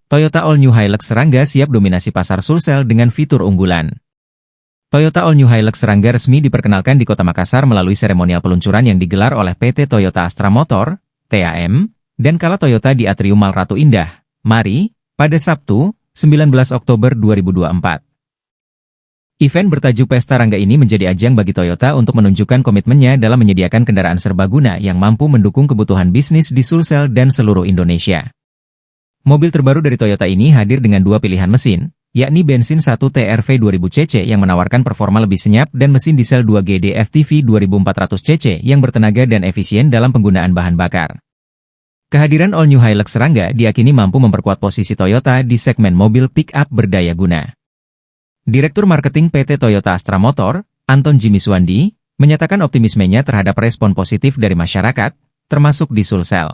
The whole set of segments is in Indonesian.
Toyota All New Hilux Serangga siap dominasi pasar Sulsel dengan fitur unggulan. Toyota All New Hilux Serangga resmi diperkenalkan di Kota Makassar melalui seremonial peluncuran yang digelar oleh PT Toyota Astra Motor, TAM, dan Kala Toyota di Atrium Mall Ratu Indah, Mari, pada Sabtu, 19 Oktober 2024. Event bertajuk Pesta Rangga ini menjadi ajang bagi Toyota untuk menunjukkan komitmennya dalam menyediakan kendaraan serbaguna yang mampu mendukung kebutuhan bisnis di Sulsel dan seluruh Indonesia. Mobil terbaru dari Toyota ini hadir dengan dua pilihan mesin, yakni bensin 1 TRV 2000cc yang menawarkan performa lebih senyap dan mesin diesel 2GD FTV 2400cc yang bertenaga dan efisien dalam penggunaan bahan bakar. Kehadiran All New Hilux Serangga diakini mampu memperkuat posisi Toyota di segmen mobil pick-up berdaya guna. Direktur Marketing PT Toyota Astra Motor, Anton Jimiswandi, menyatakan optimismenya terhadap respon positif dari masyarakat, termasuk di Sulsel.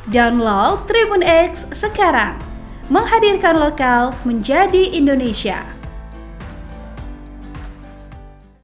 Download Tribun X sekarang, menghadirkan lokal menjadi Indonesia.